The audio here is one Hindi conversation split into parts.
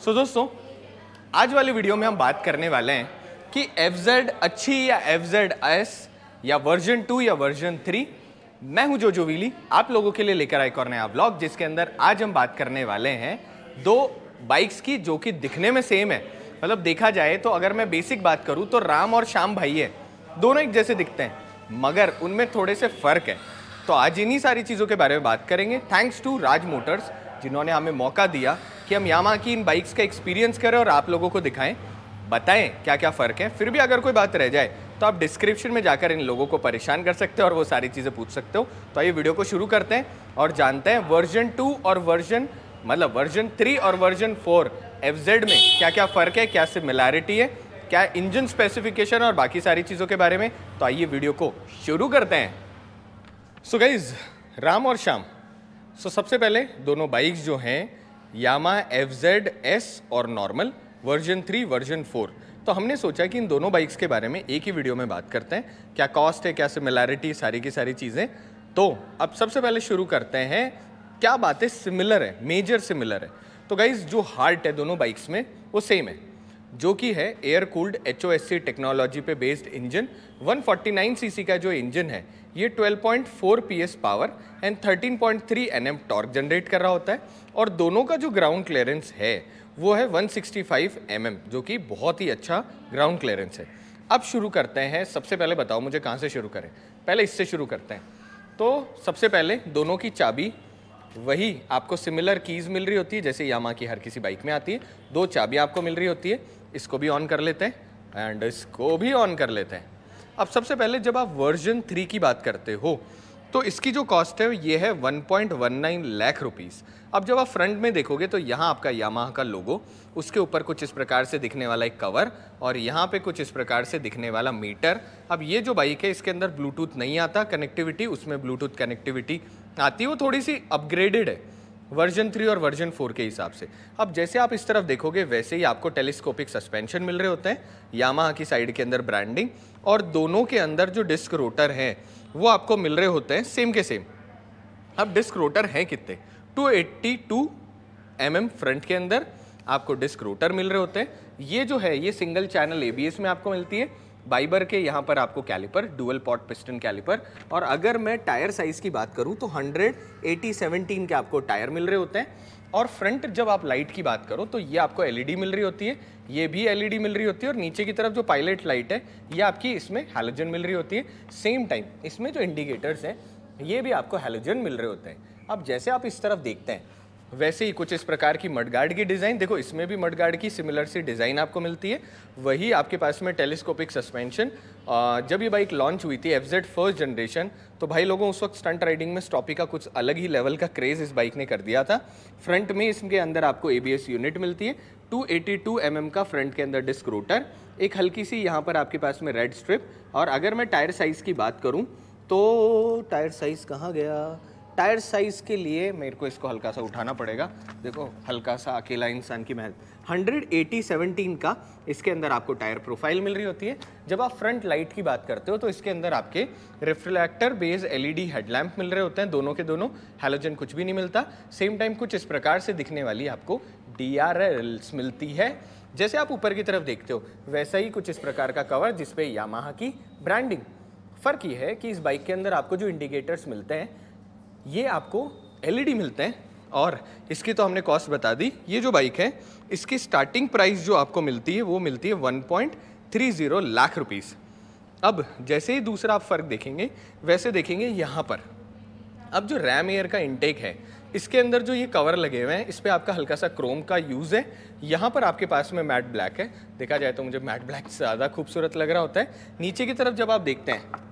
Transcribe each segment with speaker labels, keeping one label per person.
Speaker 1: दोस्तों, आज वाली वीडियो में हम बात करने वाले हैं कि FZ अच्छी या FZS या वर्जन 2 या वर्जन 3। मैं हूं जोजो व्हीली, आप लोगों के लिए लेकर आया एक और नया व्लॉग, जिसके अंदर आज हम बात करने वाले हैं दो बाइक्स की जो कि दिखने में सेम है। मतलब देखा जाए तो अगर मैं बेसिक बात करूं तो राम और श्याम भाई है, दोनों एक जैसे दिखते हैं मगर उनमें थोड़े से फर्क है। तो आज इन्हीं सारी चीज़ों के बारे में बात करेंगे, थैंक्स टू राज मोटर्स, जिन्होंने हमें मौका दिया कि हम यामाहा की इन बाइक्स का एक्सपीरियंस करें और आप लोगों को दिखाएं, बताएं क्या क्या फ़र्क है। फिर भी अगर कोई बात रह जाए तो आप डिस्क्रिप्शन में जाकर इन लोगों को परेशान कर सकते हो और वो सारी चीज़ें पूछ सकते हो। तो आइए वीडियो को शुरू करते हैं और जानते हैं वर्जन 2 और वर्जन 3 और वर्जन 4 FZ में क्या क्या फ़र्क है, क्या सिमिलैरिटी है, क्या इंजन स्पेसिफिकेशन और बाकी सारी चीज़ों के बारे में। तो आइए वीडियो को शुरू करते हैं। सो गाइज, राम और श्याम। सबसे पहले दोनों बाइक्स जो हैं यामाहा FZS और नॉर्मल वर्जन 3 वर्जन 4। तो हमने सोचा कि इन दोनों बाइक्स के बारे में एक ही वीडियो में बात करते हैं, क्या कॉस्ट है, क्या सिमिलैरिटी, सारी की सारी चीज़ें। तो अब सबसे पहले शुरू करते हैं, क्या बातें सिमिलर है, मेजर सिमिलर है। तो गाइज, जो हार्ट है दोनों बाइक्स में वो सेम है, जो कि है एयर कूल्ड HOSC टेक्नोलॉजी पे बेस्ड इंजन। 149 सीसी का जो इंजन है ये 12.4 PS power and 13.3 Nm torque generate कर रहा होता है, और दोनों का जो ग्राउंड क्लियरेंस है वो है 165 mm, जो कि बहुत ही अच्छा ग्राउंड क्लियरेंस है। अब शुरू करते हैं। सबसे पहले बताओ मुझे कहाँ से शुरू करें, पहले इससे शुरू करते हैं। तो सबसे पहले दोनों की चाबी वही आपको सिमिलर कीज़ मिल रही होती है जैसे यामाहा की हर किसी बाइक में आती है। दो चाबी आपको मिल रही होती है, इसको भी ऑन कर लेते हैं एंड इसको भी ऑन कर लेते हैं। अब सबसे पहले जब आप वर्जन 3 की बात करते हो तो इसकी जो कॉस्ट है ये है 1.19 लाख रुपीज़। अब जब आप फ्रंट में देखोगे तो यहाँ आपका यामाहा का लोगो, उसके ऊपर कुछ इस प्रकार से दिखने वाला एक कवर और यहाँ पे कुछ इस प्रकार से दिखने वाला मीटर। अब ये जो बाइक है इसके अंदर ब्लूटूथ नहीं आता, कनेक्टिविटी उसमें ब्लूटूथ कनेक्टिविटी आती है, वो थोड़ी सी अपग्रेडेड है वर्जन 3 और वर्जन 4 के हिसाब से। अब जैसे आप इस तरफ देखोगे वैसे ही आपको टेलीस्कोपिक सस्पेंशन मिल रहे होते हैं, यामाहा की साइड के अंदर ब्रांडिंग, और दोनों के अंदर जो डिस्क रोटर हैं वो आपको मिल रहे होते हैं सेम के सेम। अब डिस्क रोटर हैं कितने, 282 mm फ्रंट के अंदर आपको डिस्क रोटर मिल रहे होते हैं। ये जो है ये सिंगल चैनल ABS में आपको मिलती है, बाइबर के यहाँ पर आपको caliper, dual pot piston caliper. और अगर मैं टायर साइज़ की बात करूँ तो 100/80/17 के आपको टायर मिल रहे होते हैं। और फ्रंट जब आप लाइट की बात करो तो ये आपको LED मिल रही होती है, ये भी LED मिल रही होती है, और नीचे की तरफ जो पायलट लाइट है ये आपकी इसमें हैलोजन मिल रही होती है। सेम टाइम इसमें जो इंडिकेटर्स हैं ये भी आपको हैलोजन मिल रहे होते हैं। अब जैसे आप इस तरफ देखते हैं वैसे ही कुछ इस प्रकार की मडगार्ड की डिज़ाइन, देखो इसमें भी मडगार्ड की सिमिलर सी डिज़ाइन आपको मिलती है। वही आपके पास में टेलीस्कोपिक सस्पेंशन। जब ये बाइक लॉन्च हुई थी FZ फर्स्ट जनरेशन, तो भाई लोगों उस वक्त स्टंट राइडिंग में स्टॉपी का कुछ अलग ही लेवल का क्रेज़ इस बाइक ने कर दिया था। फ्रंट में इसके अंदर आपको ABS यूनिट मिलती है, 282 mm का फ्रंट के अंदर डिस्क रोटर, एक हल्की सी यहाँ पर आपके पास में रेड स्ट्रिप। और अगर मैं टायर साइज़ की बात करूँ तो टायर साइज़ कहाँ गया, टायर साइज़ के लिए मेरे को इसको हल्का सा उठाना पड़ेगा। देखो हल्का सा अकेला इंसान की मेहनत। 100/80/17 का इसके अंदर आपको टायर प्रोफाइल मिल रही होती है। जब आप फ्रंट लाइट की बात करते हो तो इसके अंदर आपके रिफ्लेक्टर बेस LED हेडलैम्प मिल रहे होते हैं, दोनों के दोनों। हैलोजन कुछ भी नहीं मिलता। सेम टाइम कुछ इस प्रकार से दिखने वाली आपको DRLs मिलती है। जैसे आप ऊपर की तरफ देखते हो वैसा ही कुछ इस प्रकार का कवर जिसपे यामाहा की ब्रांडिंग। फ़र्क ये है कि इस बाइक के अंदर आपको जो इंडिकेटर्स मिलते हैं ये आपको LED मिलते हैं। और इसकी तो हमने कॉस्ट बता दी। ये जो बाइक है इसकी स्टार्टिंग प्राइस जो आपको मिलती है वो मिलती है 1.30 लाख रुपीज़। अब जैसे ही दूसरा आप फ़र्क देखेंगे वैसे देखेंगे यहाँ पर। अब जो रैम एयर का इनटेक है इसके अंदर जो ये कवर लगे हुए हैं इस पर आपका हल्का सा क्रोम का यूज़ है। यहाँ पर आपके पास में मैट ब्लैक है, देखा जाए तो मुझे मैट ब्लैक ज़्यादा खूबसूरत लग रहा होता है। नीचे की तरफ जब आप देखते हैं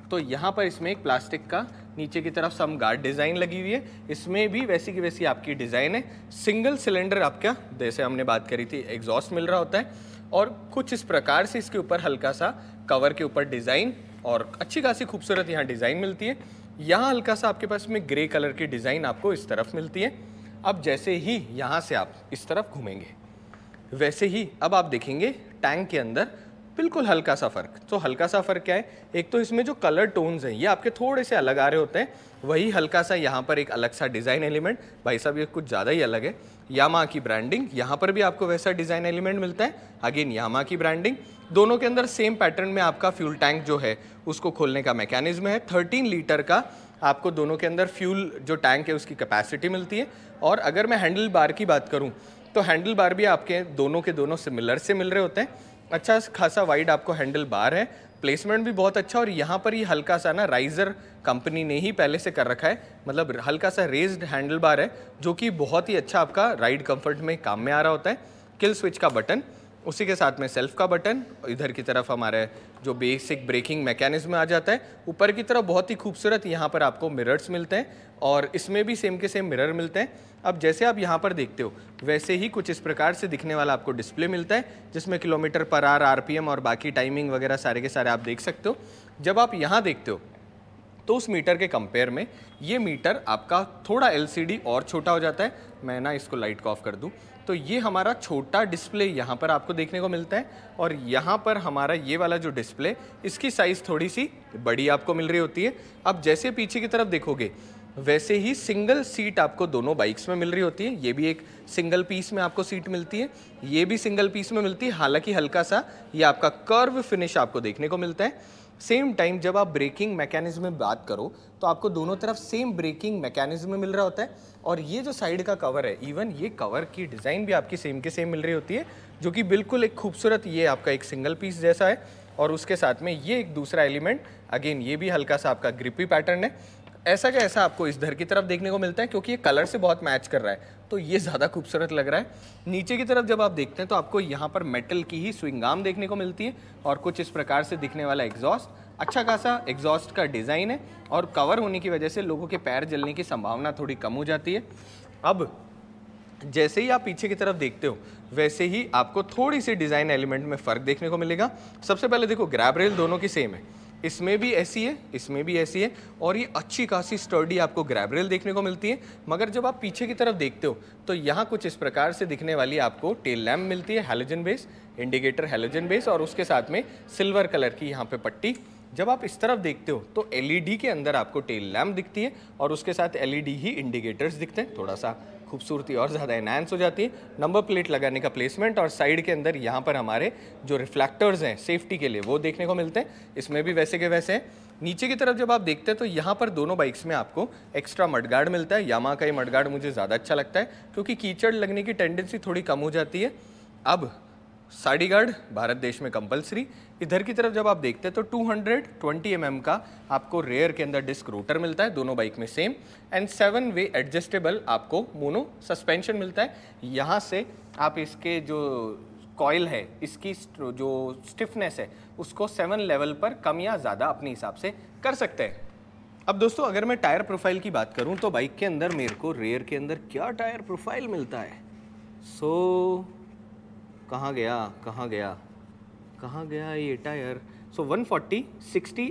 Speaker 1: तो यहाँ पर इसमें एक प्लास्टिक का नीचे की तरफ सम गार्ड डिज़ाइन लगी हुई है, इसमें भी वैसी की वैसी आपकी डिज़ाइन है। सिंगल सिलेंडर आपका जैसे हमने बात करी थी एग्जॉस्ट मिल रहा होता है, और कुछ इस प्रकार से इसके ऊपर हल्का सा कवर के ऊपर डिज़ाइन और अच्छी खासी खूबसूरत यहाँ डिज़ाइन मिलती है। यहाँ हल्का सा आपके पास में ग्रे कलर की डिज़ाइन आपको इस तरफ मिलती है। अब जैसे ही यहाँ से आप इस तरफ घूमेंगे वैसे ही अब आप देखेंगे टैंक के अंदर बिल्कुल हल्का सा फ़र्क। तो हल्का सा फ़र्क क्या है, एक तो इसमें जो कलर टोन्स हैं ये आपके थोड़े से अलग आ रहे होते हैं। वही हल्का सा यहाँ पर एक अलग सा डिज़ाइन एलिमेंट, भाई साहब ये कुछ ज़्यादा ही अलग है। यामाहा की ब्रांडिंग, यहाँ पर भी आपको वैसा डिज़ाइन एलिमेंट मिलता है, अगेन यामाहा की ब्रांडिंग। दोनों के अंदर सेम पैटर्न में आपका फ्यूल टैंक जो है उसको खोलने का मैकेनिज्म है। 13 लीटर का आपको दोनों के अंदर फ्यूल जो टैंक है उसकी कैपेसिटी मिलती है। और अगर मैं हैंडल बार की बात करूँ तो हैंडल बार भी आपके दोनों के दोनों सिमिलर से मिल रहे होते हैं। अच्छा खासा वाइड आपको हैंडल बार है, प्लेसमेंट भी बहुत अच्छा। और यहाँ पर ये हल्का सा ना राइजर कंपनी ने ही पहले से कर रखा है, मतलब हल्का सा रेज्ड हैंडल बार है जो कि बहुत ही अच्छा आपका राइड कंफर्ट में काम में आ रहा होता है। किल स्विच का बटन, उसी के साथ में सेल्फ का बटन, इधर की तरफ हमारे जो बेसिक ब्रेकिंग मैकेनिज्म आ जाता है। ऊपर की तरफ बहुत ही खूबसूरत यहाँ पर आपको मिरर्स मिलते हैं और इसमें भी सेम के सेम मिरर मिलते हैं। अब जैसे आप यहाँ पर देखते हो वैसे ही कुछ इस प्रकार से दिखने वाला आपको डिस्प्ले मिलता है जिसमें किलोमीटर पर आवर, आरपीएम और बाकी टाइमिंग वगैरह सारे के सारे आप देख सकते हो। जब आप यहाँ देखते हो तो उस मीटर के कंपेयर में ये मीटर आपका थोड़ा एलसीडी और छोटा हो जाता है। मैं ना इसको लाइट को ऑफ कर दूं तो ये हमारा छोटा डिस्प्ले यहाँ पर आपको देखने को मिलता है और यहाँ पर हमारा ये वाला जो डिस्प्ले इसकी साइज़ थोड़ी सी बड़ी आपको मिल रही होती है। अब जैसे पीछे की तरफ देखोगे वैसे ही सिंगल सीट आपको दोनों बाइक्स में मिल रही होती है। ये भी एक सिंगल पीस में आपको सीट मिलती है, ये भी सिंगल पीस में मिलती है। हालांकि हल्का सा ये आपका कर्व फिनिश आपको देखने को मिलता है। सेम टाइम जब आप ब्रेकिंग मैकेनिज्म में बात करो तो आपको दोनों तरफ सेम ब्रेकिंग मैकेनिज्म मिल रहा होता है। और ये जो साइड का कवर है, इवन ये कवर की डिज़ाइन भी आपकी सेम के सेम मिल रही होती है जो कि बिल्कुल एक खूबसूरत, ये आपका एक सिंगल पीस जैसा है। और उसके साथ में ये एक दूसरा एलिमेंट, अगेन ये भी हल्का सा आपका ग्रिपी पैटर्न है। ऐसा का ऐसा आपको इस धर की तरफ देखने को मिलता है क्योंकि ये कलर से बहुत मैच कर रहा है तो ये ज़्यादा खूबसूरत लग रहा है। नीचे की तरफ जब आप देखते हैं तो आपको यहाँ पर मेटल की ही स्विंग आर्म देखने को मिलती है और कुछ इस प्रकार से दिखने वाला एग्जॉस्ट, अच्छा खासा एग्जॉस्ट का डिज़ाइन है। और कवर होने की वजह से लोगों के पैर जलने की संभावना थोड़ी कम हो जाती है। अब जैसे ही आप पीछे की तरफ देखते हो वैसे ही आपको थोड़ी सी डिज़ाइन एलिमेंट में फ़र्क देखने को मिलेगा। सबसे पहले देखो ग्रैब रेल दोनों की सेम है, इसमें भी ऐसी है, इसमें भी ऐसी है और ये अच्छी खासी स्टर्डी आपको ग्रैब रेल देखने को मिलती है। मगर जब आप पीछे की तरफ देखते हो तो यहाँ कुछ इस प्रकार से दिखने वाली आपको टेल लैम्प मिलती है, halogen base indicator, halogen base और उसके साथ में सिल्वर कलर की यहाँ पे पट्टी। जब आप इस तरफ देखते हो तो एलईडी के अंदर आपको टेल लैम्प दिखती है और उसके साथ एलईडी ही इंडिकेटर्स दिखते हैं। थोड़ा सा खूबसूरती और ज़्यादा एनहांस हो जाती है। नंबर प्लेट लगाने का प्लेसमेंट और साइड के अंदर यहाँ पर हमारे जो रिफ्लेक्टर्स हैं सेफ्टी के लिए वो देखने को मिलते हैं, इसमें भी वैसे के वैसे हैं। नीचे की तरफ जब आप देखते हैं तो यहाँ पर दोनों बाइक्स में आपको एक्स्ट्रा मडगार्ड मिलता है। यामाहा का ये मडगार्ड मुझे ज़्यादा अच्छा लगता है क्योंकि कीचड़ लगने की टेंडेंसी थोड़ी कम हो जाती है। अब साइड गार्ड भारत देश में कंपलसरी। इधर की तरफ जब आप देखते हैं तो 220 mm का आपको रेयर के अंदर डिस्क रोटर मिलता है, दोनों बाइक में सेम। एंड 7 वे एडजस्टेबल आपको मोनो सस्पेंशन मिलता है। यहाँ से आप इसके जो कॉइल है इसकी जो स्टिफनेस है उसको 7 लेवल पर कम या ज़्यादा अपने हिसाब से कर सकते हैं। अब दोस्तों अगर मैं टायर प्रोफाइल की बात करूँ तो बाइक के अंदर मेरे को रेयर के अंदर क्या टायर प्रोफाइल मिलता है, कहाँ गया ये टायर। 140/60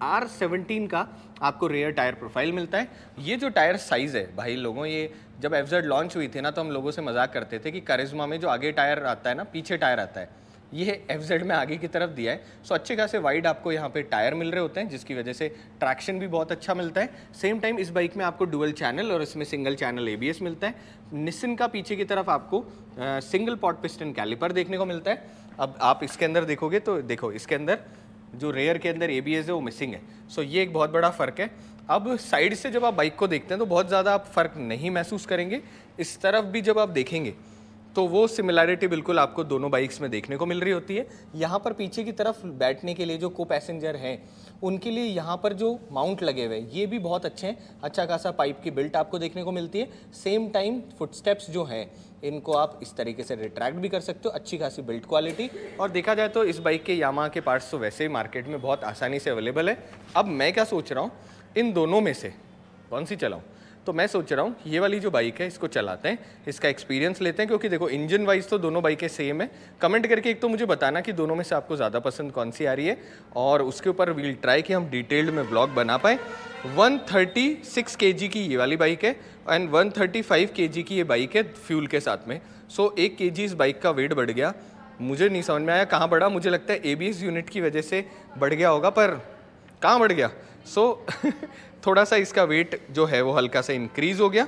Speaker 1: R17 का आपको रेयर टायर प्रोफाइल मिलता है। ये जो टायर साइज़ है भाई लोगों, ये जब एफजेड लॉन्च हुई थी ना तो हम लोगों से मजाक करते थे कि करिश्मा में जो आगे टायर आता है ना पीछे टायर आता है, ये एफजेड में आगे की तरफ दिया है। सो अच्छे खासे वाइड आपको यहाँ पे टायर मिल रहे होते हैं जिसकी वजह से ट्रैक्शन भी बहुत अच्छा मिलता है। सेम टाइम इस बाइक में आपको डुअल चैनल और इसमें सिंगल चैनल एबीएस मिलता है। निसिन का पीछे की तरफ आपको सिंगल पॉट पिस्टन कैलिपर देखने को मिलता है। अब आप इसके अंदर देखोगे तो देखो इसके अंदर जो रेयर के अंदर एबीएस है वो मिसिंग है। सो ये एक बहुत बड़ा फ़र्क है। अब साइड से जब आप बाइक को देखते हैं तो बहुत ज़्यादा आप फ़र्क नहीं महसूस करेंगे। इस तरफ भी जब आप देखेंगे तो वो सिमिलैरिटी बिल्कुल आपको दोनों बाइक्स में देखने को मिल रही होती है। यहाँ पर पीछे की तरफ बैठने के लिए जो को पैसेंजर हैं उनके लिए यहाँ पर जो माउंट लगे हुए हैं ये भी बहुत अच्छे हैं। अच्छा खासा पाइप की बिल्ट आपको देखने को मिलती है। सेम टाइम फुटस्टेप्स जो हैं इनको आप इस तरीके से रिट्रैक्ट भी कर सकते हो, अच्छी खासी बिल्ट क्वालिटी। और देखा जाए तो इस बाइक के यामाहा के पार्ट्स तो वैसे ही मार्केट में बहुत आसानी से अवेलेबल है। अब मैं क्या सोच रहा हूँ, इन दोनों में से कौन सी चलाऊँ, तो मैं सोच रहा हूँ ये वाली जो बाइक है इसको चलाते हैं, इसका एक्सपीरियंस लेते हैं। क्योंकि देखो इंजन वाइज तो दोनों बाइकें सेम है। कमेंट करके एक तो मुझे बताना कि दोनों में से आपको ज़्यादा पसंद कौन सी आ रही है और उसके ऊपर वील ट्राई कि हम डिटेल्ड में ब्लॉग बना पाए। 136 kg की ये वाली बाइक है एंड 135 kg की ये बाइक है फ्यूल के साथ में। सो 1 kg इस बाइक का वेट बढ़ गया। मुझे नहीं समझ में आया कहाँ बढ़ा, मुझे लगता है एबीएस यूनिट की वजह से बढ़ गया होगा, पर कहाँ बढ़ गया सो थोड़ा सा इसका वेट जो है वो हल्का सा इंक्रीज़ हो गया।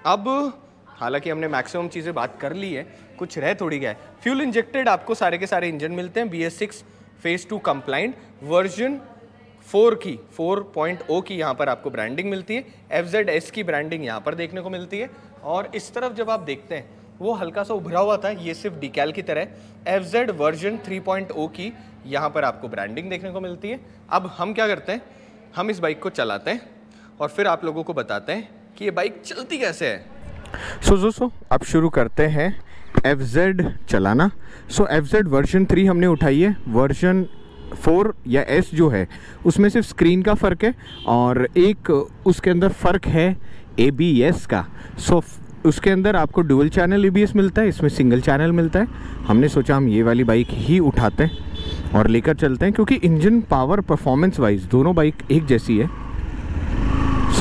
Speaker 1: अब हालांकि हमने मैक्सिमम चीज़ें बात कर ली है, कुछ रह थोड़ी गया है। फ्यूल इंजेक्टेड आपको सारे के सारे इंजन मिलते हैं, BS6 फेज़ 2 कंप्लाइंट, वर्जन 4 की 4.0 की यहाँ पर आपको ब्रांडिंग मिलती है। FZS की ब्रांडिंग यहाँ पर देखने को मिलती है। और इस तरफ जब आप देखते हैं वो हल्का सा उभरा हुआ था, ये सिर्फ डिकैल की तरह है। FZ वर्जन 3.0 की यहाँ पर आपको ब्रांडिंग देखने को मिलती है। अब हम क्या करते हैं, हम इस बाइक को चलाते हैं और फिर आप लोगों को बताते हैं कि ये बाइक चलती कैसे है। दोस्तों अब शुरू करते हैं FZ चलाना। FZ वर्जन 3 हमने उठाई है। वर्जन 4 या S जो है उसमें सिर्फ स्क्रीन का फ़र्क है और एक उसके अंदर फ़र्क है ABS का। उसके अंदर आपको डुअल चैनल ABS मिलता है, इसमें सिंगल चैनल मिलता है। हमने सोचा हम ये वाली बाइक ही उठाते हैं और लेकर चलते हैं, क्योंकि इंजन पावर परफॉर्मेंस वाइज दोनों बाइक एक जैसी है।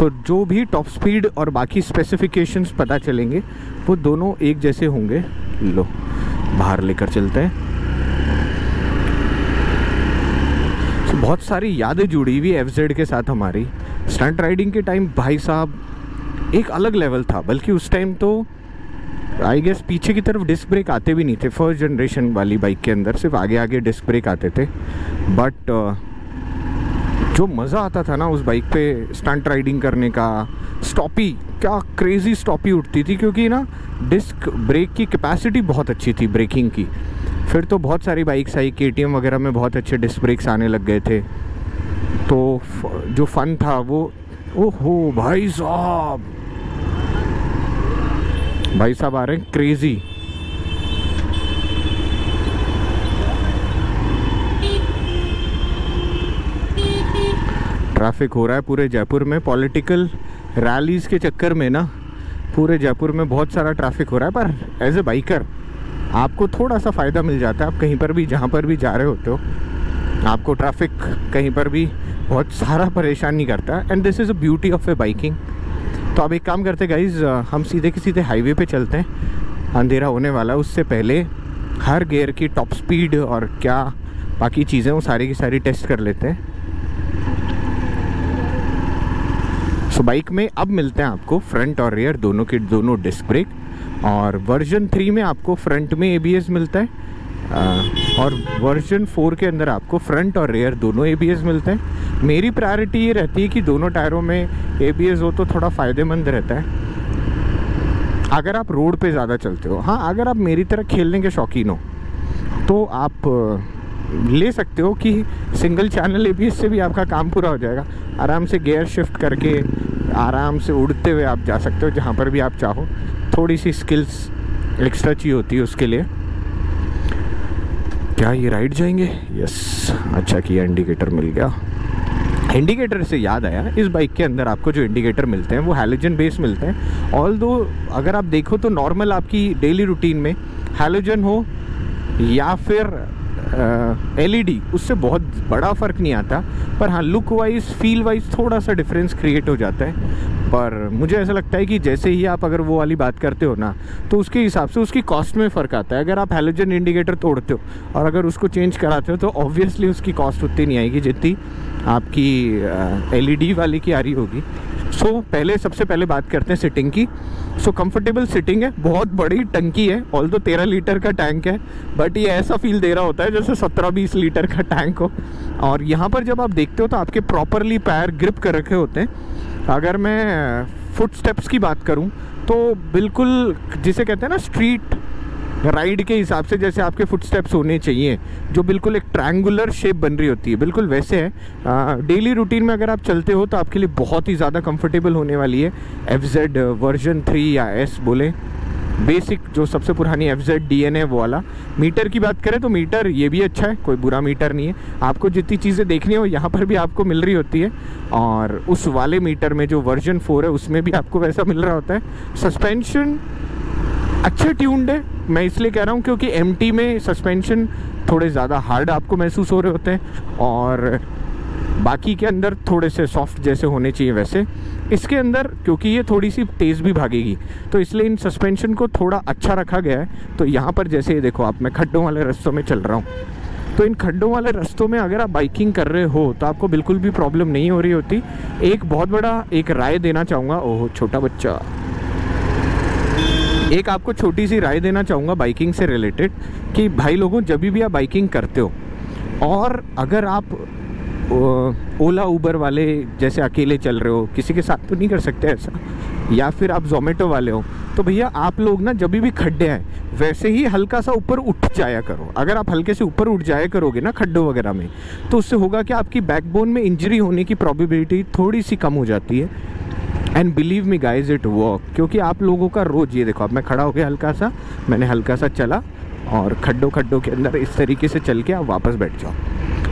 Speaker 1: जो भी टॉप स्पीड और बाकी स्पेसिफिकेशंस पता चलेंगे वो दोनों एक जैसे होंगे। लो बाहर लेकर चलते हैं। बहुत सारी यादें जुड़ी हुई FZ के साथ हमारी। स्टंट राइडिंग के टाइम भाई साहब एक अलग लेवल था, बल्कि उस टाइम तो आई गेस पीछे की तरफ डिस्क ब्रेक आते भी नहीं थे। फर्स्ट जनरेशन वाली बाइक के अंदर सिर्फ आगे आगे डिस्क ब्रेक आते थे। बट जो मज़ा आता था ना उस बाइक पे स्टंट राइडिंग करने का, स्टॉपी क्या क्रेज़ी स्टॉपी उठती थी, क्योंकि ना डिस्क ब्रेक की कैपेसिटी बहुत अच्छी थी ब्रेकिंग की। फिर तो बहुत सारी बाइक्स आई, KTM वगैरह में बहुत अच्छे डिस्क ब्रेक्स आने लग गए थे। तो जो फन था वो, ओहो भाई साहब आ रहे हैं क्रेज़ी। ट्रैफिक हो रहा है पूरे जयपुर में। पॉलिटिकल रैलीज़ के चक्कर में ना पूरे जयपुर में बहुत सारा ट्रैफिक हो रहा है, पर एज ए बाइकर आपको थोड़ा सा फ़ायदा मिल जाता है। आप कहीं पर भी जहाँ पर भी जा रहे होते हो आपको ट्रैफिक कहीं पर भी बहुत सारा परेशान नहीं करता। And this is a beauty of A biking. तो अब एक काम करते गाइज़, हम सीधे के सीधे हाईवे पे चलते हैं। अंधेरा होने वाला, उससे पहले हर गियर की टॉप स्पीड और क्या बाकी चीज़ें वो सारी की सारी टेस्ट कर लेते हैं। बाइक में अब मिलते हैं आपको फ्रंट और रियर दोनों के दोनों डिस्क ब्रेक। और वर्जन 3 में आपको फ्रंट में ABS मिलता है और वर्जन 4 के अंदर आपको फ्रंट और रियर दोनों ABS मिलते हैं। मेरी प्रायोरिटी ये रहती है कि दोनों टायरों में ABS हो तो थोड़ा फ़ायदेमंद रहता है अगर आप रोड पे ज़्यादा चलते हो। हाँ, अगर आप मेरी तरह खेलने के शौकीन हो तो आप ले सकते हो कि सिंगल चैनल ABS से भी आपका काम पूरा हो जाएगा। आराम से गियर शिफ्ट करके आराम से उड़ते हुए आप जा सकते हो जहाँ पर भी आप चाहो। थोड़ी सी स्किल्स एक्स्ट्रा चाहिए होती है उसके लिए। क्या ये राइड जाएंगे? यस, अच्छा किया, इंडिकेटर मिल गया। इंडिकेटर से याद आया, इस बाइक के अंदर आपको जो इंडिकेटर मिलते हैं वो हैलोजन बेस मिलते हैं। ऑल्दो अगर आप देखो तो नॉर्मल आपकी डेली रूटीन में हैलोजन हो या फिर LED, उससे बहुत बड़ा फ़र्क नहीं आता। पर हाँ, लुक वाइज फील वाइज थोड़ा सा डिफरेंस क्रिएट हो जाता है। पर मुझे ऐसा लगता है कि जैसे ही आप अगर वो वाली बात करते हो ना तो उसके हिसाब से उसकी कॉस्ट में फ़र्क आता है। अगर आप हैलोजन इंडिकेटर तोड़ते हो और अगर उसको चेंज कराते हो तो ऑब्वियसली उसकी कॉस्ट उतनी नहीं आएगी जितनी आपकी LED वाली की आ रही होगी। सबसे पहले बात करते हैं सिटिंग की। कंफर्टेबल सिटिंग है, बहुत बड़ी टंकी है। ऑल्दो 13 लीटर का टैंक है, बट ये ऐसा फील दे रहा होता है जैसे 17-20 लीटर का टैंक हो। और यहाँ पर जब आप देखते हो तो आपके प्रॉपरली पैर ग्रिप कर रखे होते हैं। अगर मैं फुट स्टेप्स की बात करूँ तो बिल्कुल जिसे कहते हैं ना स्ट्रीट राइड के हिसाब से जैसे आपके फुट स्टेप्स होने चाहिए, जो बिल्कुल एक ट्रायंगुलर शेप बन रही होती है, बिल्कुल वैसे है। डेली रूटीन में अगर आप चलते हो तो आपके लिए बहुत ही ज़्यादा कंफर्टेबल होने वाली है। FZ वर्जन 3 या S बोले, बेसिक जो सबसे पुरानी FZ DNA वो वाला। मीटर की बात करें तो मीटर ये भी अच्छा है, कोई बुरा मीटर नहीं है। आपको जितनी चीज़ें देखनी हो यहाँ पर भी आपको मिल रही होती है। और उस वाले मीटर में जो वर्जन 4 है उसमें भी आपको वैसा मिल रहा होता है। सस्पेंशन अच्छे ट्यून्ड है, मैं इसलिए कह रहा हूँ क्योंकि MT में सस्पेंशन थोड़े ज़्यादा हार्ड आपको महसूस हो रहे होते हैं और बाकी के अंदर थोड़े से सॉफ्ट जैसे होने चाहिए वैसे। इसके अंदर क्योंकि ये थोड़ी सी तेज़ भी भागेगी तो इसलिए इन सस्पेंशन को थोड़ा अच्छा रखा गया है। तो यहाँ पर जैसे देखो आप, मैं खड्डों वाले रास्तों में चल रहा हूँ
Speaker 2: तो इन खड्डों वाले रास्तों में अगर आप बाइकिंग कर रहे हो तो आपको बिल्कुल भी प्रॉब्लम नहीं हो रही होती। एक बहुत बड़ा एक राय देना चाहूँगा, ओह छोटा बच्चा, एक आपको छोटी सी राय देना चाहूँगा बाइकिंग से रिलेटेड कि भाई लोगों, जब भी आप बाइकिंग करते हो और अगर आप ओला उबर वाले जैसे अकेले चल रहे हो, किसी के साथ तो नहीं कर सकते ऐसा, या फिर आप जोमेटो वाले हो, तो भैया आप लोग ना जब भी खड्डे हैं वैसे ही हल्का सा ऊपर उठ जाया करो। अगर आप हल्के से ऊपर उठ जाया करोगे ना खड्डों वगैरह में, तो उससे होगा कि आपकी बैकबोन में इंजरी होने की प्रोबेबिलिटी थोड़ी सी कम हो जाती है। And believe me guys, it work, क्योंकि आप लोगों का रोज़, ये देखो अब मैं खड़ा हो गया हल्का सा, मैंने हल्का सा चला और खड्डों के अंदर इस तरीके से चल के आप वापस बैठ जाओ।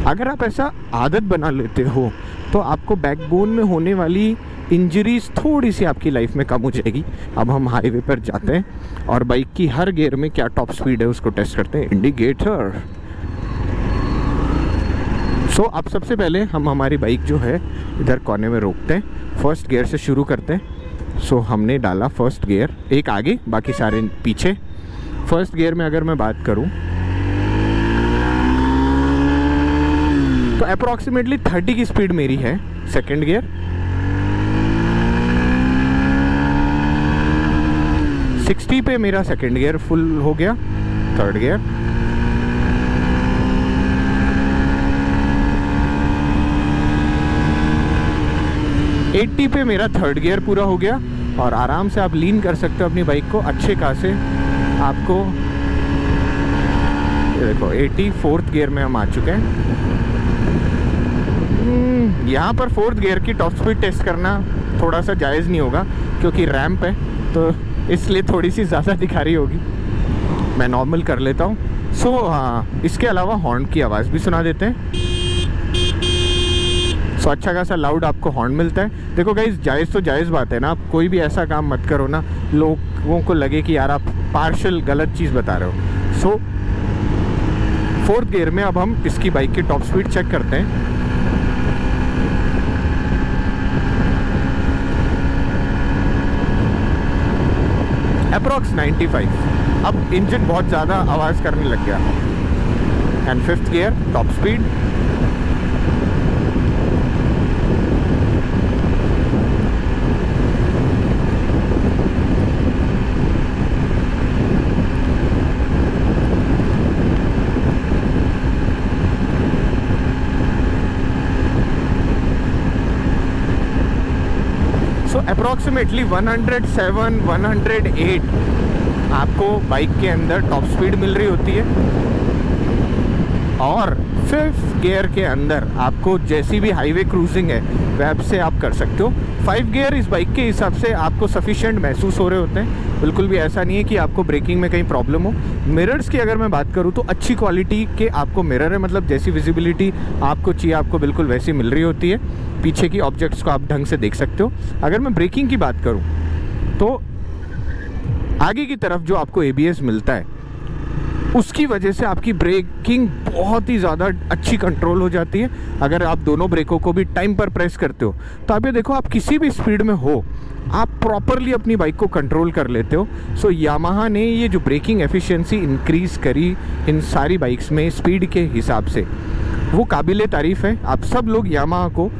Speaker 2: अगर आप ऐसा आदत बना लेते हो तो आपको बैकबोन में होने वाली इंजरीज थोड़ी सी आपकी लाइफ में कम हो जाएगी। अब हम हाईवे पर जाते हैं और बाइक की हर गियर में क्या टॉप स्पीड है उसको टेस्ट करते हैं। इंडिकेटर। सो अब सबसे पहले हम हमारी बाइक जो है इधर कोने में रोकते हैं, फर्स्ट गियर से शुरू करते हैं। सो हमने डाला फर्स्ट गियर, एक आगे बाकी सारे पीछे। फर्स्ट गियर में अगर मैं बात करूं तो अप्रॉक्सीमेटली 30 की स्पीड मेरी है। सेकंड गियर, सिक्सटी पे मेरा सेकंड गियर फुल हो गया। थर्ड गियर, एट्टी पे मेरा थर्ड गियर पूरा हो गया और आराम से आप लीन कर सकते हो अपनी बाइक को अच्छे खासे। आपको ये देखो 80 फोर्थ गियर में हम आ चुके हैं। यहाँ पर फोर्थ गियर की टॉप स्पीड टेस्ट करना थोड़ा सा जायज़ नहीं होगा क्योंकि रैंप है, तो इसलिए थोड़ी सी ज़्यादा दिखा रही होगी। मैं नॉर्मल कर लेता हूँ। सो हाँ, इसके अलावा हॉर्न की आवाज़ भी सुना देते हैं। सो अच्छा खासा लाउड आपको हॉर्न मिलता है। देखो गाइस, जायज़ तो जायज़ बात है ना, आप कोई भी ऐसा काम मत करो ना लोगों को लगे कि यार आप पार्शल गलत चीज़ बता रहे हो। सो फोर्थ गियर में अब हम इसकी बाइक की टॉप स्पीड चेक करते हैं। अप्रॉक्स 95। अब इंजन बहुत ज़्यादा आवाज़ करने लग गया। And fifth gear top speed, approximately 107, 108 आपको बाइक के अंदर टॉप स्पीड मिल रही होती है। और फिफ्थ गियर के अंदर आपको जैसी भी हाईवे क्रूजिंग है वैब से आप कर सकते हो। 5 गियर इस बाइक के हिसाब से आपको सफिशिएंट महसूस हो रहे होते हैं। बिल्कुल भी ऐसा नहीं है कि आपको ब्रेकिंग में कहीं प्रॉब्लम हो। मिरर्स की अगर मैं बात करूँ तो अच्छी क्वालिटी के आपको मिरर है, मतलब जैसी विजिबिलिटी आपको चाहिए आपको बिल्कुल वैसी मिल रही होती है। पीछे की ऑब्जेक्ट्स को आप ढंग से देख सकते हो। अगर मैं ब्रेकिंग की बात करूँ तो आगे की तरफ जो आपको ABS मिलता है उसकी वजह से आपकी ब्रेकिंग बहुत ही ज़्यादा अच्छी कंट्रोल हो जाती है। अगर आप दोनों ब्रेकों को भी टाइम पर प्रेस करते हो तो आप ये देखो, आप किसी भी स्पीड में हो आप प्रॉपरली अपनी बाइक को कंट्रोल कर लेते हो। सो यामाहा ने ये जो ब्रेकिंग एफिशिएंसी इंक्रीज़ करी इन सारी बाइक्स में स्पीड के हिसाब से, वो काबिले तारीफ़ है। आप सब लोग यामाहा को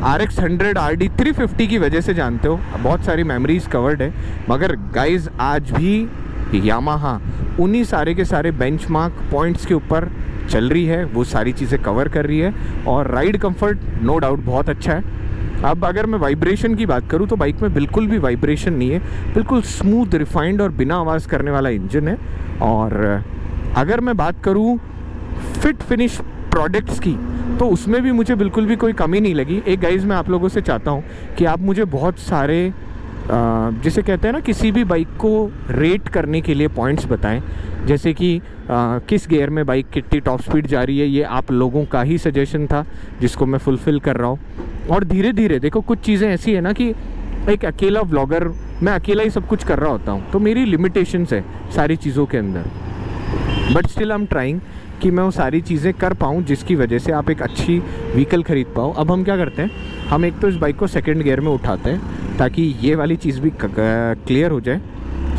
Speaker 2: RX 100 RD 350 की वजह से जानते हो, बहुत सारी मेमोरीज कवर्ड है। मगर गाइज आज भी यामाहा उन्हीं सारे के सारे बेंचमार्क पॉइंट्स के ऊपर चल रही है, वो सारी चीज़ें कवर कर रही है और राइड कंफर्ट नो डाउट बहुत अच्छा है। अब अगर मैं वाइब्रेशन की बात करूं तो बाइक में बिल्कुल भी वाइब्रेशन नहीं है, बिल्कुल स्मूथ रिफाइंड और बिना आवाज़ करने वाला इंजन है। और अगर मैं बात करूं फिट फिनिश प्रोडक्ट्स की तो उसमें भी मुझे बिल्कुल भी कोई कमी नहीं लगी। एक गाइज मैं आप लोगों से चाहता हूं कि आप मुझे बहुत सारे जिसे कहते हैं ना किसी भी बाइक को रेट करने के लिए पॉइंट्स बताएं, जैसे कि किस गियर में बाइक कितनी टॉप स्पीड जा रही है। ये आप लोगों का ही सजेशन था जिसको मैं फुलफ़िल कर रहा हूँ। और धीरे धीरे देखो, कुछ चीज़ें ऐसी है ना कि एक अकेला व्लॉगर, मैं अकेला ही सब कुछ कर रहा होता हूँ तो मेरी लिमिटेशंस है सारी चीज़ों के अंदर, but still I am trying कि मैं वो सारी चीज़ें कर पाऊँ जिसकी वजह से आप एक अच्छी व्हीकल ख़रीद पाओ। अब हम क्या करते हैं, हम एक तो इस बाइक को सेकंड गियर में उठाते हैं ताकि ये वाली चीज़ भी क्लियर हो जाए।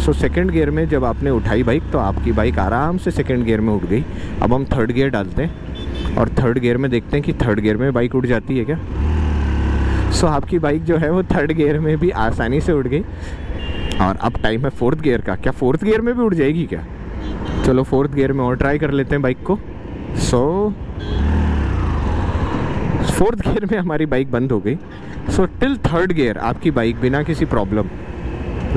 Speaker 2: सो सेकंड गियर में जब आपने उठाई बाइक तो आपकी बाइक आराम से सेकंड गियर में उठ गई। अब हम थर्ड गियर डालते हैं और थर्ड गियर में देखते हैं कि थर्ड गियर में बाइक उठ जाती है क्या। सो आपकी बाइक जो है वो थर्ड गियर में भी आसानी से उठ गई। और अब टाइम है फोर्थ गियर का। क्या फोर्थ गियर में भी उठ जाएगी क्या? चलो फोर्थ गियर में और ट्राई कर लेते हैं बाइक को। सो फोर्थ गियर में हमारी बाइक बंद हो गई। सो टिल थर्ड गियर आपकी बाइक बिना किसी प्रॉब्लम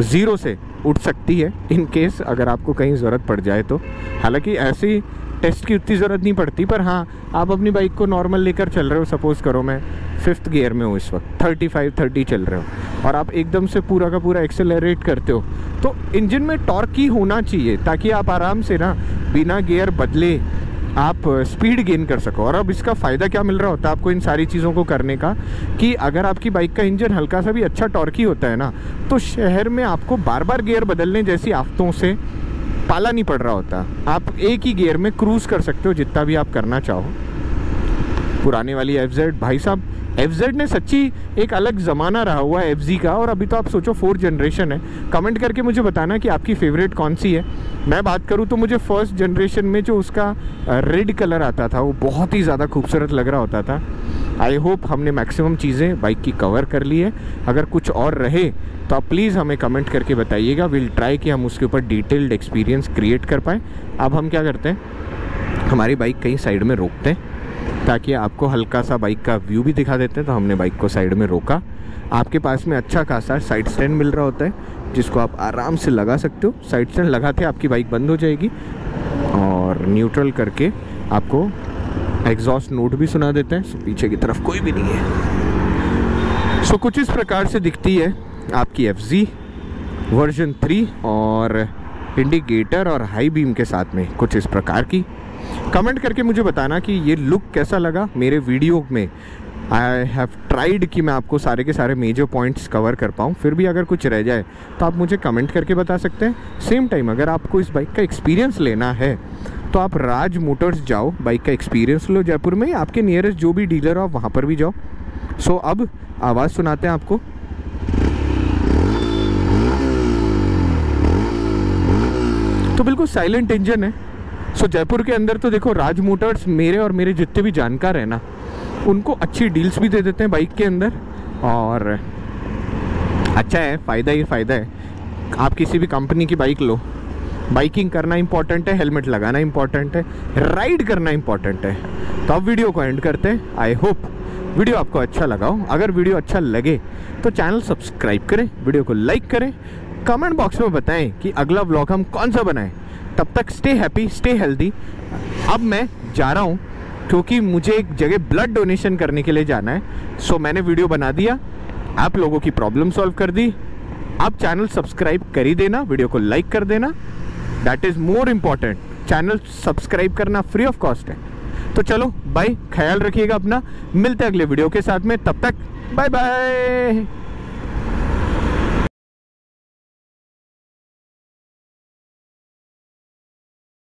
Speaker 2: 0 से उठ सकती है इन केस अगर आपको कहीं ज़रूरत पड़ जाए तो। हालांकि ऐसी टेस्ट की उतनी ज़रूरत नहीं पड़ती, पर हाँ आप अपनी बाइक को नॉर्मल लेकर चल रहे हो। सपोज़ करो मैं 5th गियर में हूँ इस वक्त, 35-30 चल रहे हो और आप एकदम से पूरा का पूरा एक्सेलरेट करते हो तो इंजन में टॉर्क ही होना चाहिए ताकि आप आराम से ना बिना गियर बदले आप स्पीड गेन कर सको। और अब इसका फ़ायदा क्या मिल रहा होता है आपको इन सारी चीज़ों को करने का कि अगर आपकी बाइक का इंजन हल्का सा भी अच्छा टॉर्की होता है ना तो शहर में आपको बार बार गियर बदलने जैसी आफतों से पाला नहीं पड़ रहा होता। आप एक ही गियर में क्रूज़ कर सकते हो जितना भी आप करना चाहो। पुराने वाली FZ, भाई साहब FZ ने सच्ची एक अलग ज़माना रहा हुआ है FZ का। और अभी तो आप सोचो 4th जनरेशन है। कमेंट करके मुझे बताना कि आपकी फेवरेट कौन सी है। मैं बात करूँ तो मुझे 1st जनरेशन में जो उसका रेड कलर आता था वो बहुत ही ज़्यादा खूबसूरत लग रहा होता था। आई होप हमने मैक्सिमम चीज़ें बाइक की कवर कर ली है। अगर कुछ और रहे तो आप प्लीज़ हमें कमेंट करके बताइएगा। विल ट्राई कि हम उसके ऊपर डिटेल्ड एक्सपीरियंस क्रिएट कर पाएँ। अब हम क्या करते हैं, हमारी बाइक कहीं साइड में रोकते हैं ताकि आपको हल्का सा बाइक का व्यू भी दिखा देते हैं। तो हमने बाइक को साइड में रोका। आपके पास में अच्छा खासा साइड स्टैंड मिल रहा होता है जिसको आप आराम से लगा सकते हो। साइड स्टैंड लगाते आपकी बाइक बंद हो जाएगी और न्यूट्रल करके आपको एग्जॉस्ट नोट भी सुना देते हैं। सो पीछे की तरफ कोई भी नहीं है। सो कुछ इस प्रकार से दिखती है आपकी FZ वर्जन 3 और इंडिकेटर और हाई बीम के साथ में कुछ इस प्रकार की। कमेंट करके मुझे बताना कि ये लुक कैसा लगा मेरे वीडियो में। आई हैव ट्राइड कि मैं आपको सारे के सारे मेजर पॉइंट्स कवर कर पाऊँ। फिर भी अगर कुछ रह जाए तो आप मुझे कमेंट करके बता सकते हैं। सेम टाइम अगर आपको इस बाइक का एक्सपीरियंस लेना है तो आप राज मोटर्स जाओ, बाइक का एक्सपीरियंस लो जयपुर में। आपके नियरेस्ट जो भी डीलर हो आप वहाँ पर भी जाओ। सो अब आवाज़ सुनाते हैं आपको। तो बिल्कुल साइलेंट इंजन है। सो जयपुर के अंदर तो देखो राज मोटर्स मेरे और मेरे जितने भी जानकार हैं ना उनको अच्छी डील्स भी दे देते हैं बाइक के अंदर। और अच्छा है, फ़ायदा ही फ़ायदा है। आप किसी भी कंपनी की बाइक लो, बाइकिंग करना इंपॉर्टेंट है, हेलमेट लगाना इंपॉर्टेंट है, राइड करना इंपॉर्टेंट है। तो अब वीडियो को एंड करते हैं। आई होप वीडियो आपको अच्छा लगा हो। अगर वीडियो अच्छा लगे तो चैनल सब्सक्राइब करें, वीडियो को लाइक करें, कमेंट बॉक्स में बताएं कि अगला व्लॉग हम कौन सा बनाएं। तब तक स्टे हैप्पी, स्टे हेल्दी। अब मैं जा रहा हूँ क्योंकि मुझे एक जगह ब्लड डोनेशन करने के लिए जाना है। सो मैंने वीडियो बना दिया, आप लोगों की प्रॉब्लम सॉल्व कर दी। आप चैनल सब्सक्राइब कर ही देना, वीडियो को लाइक कर देना, that is more important. Channel subscribe करना फ्री ऑफ कॉस्ट है। तो चलो बाय, ख्याल रखिएगा अपना। मिलते हैं अगले वीडियो के साथ में, तब तक बाय बाय।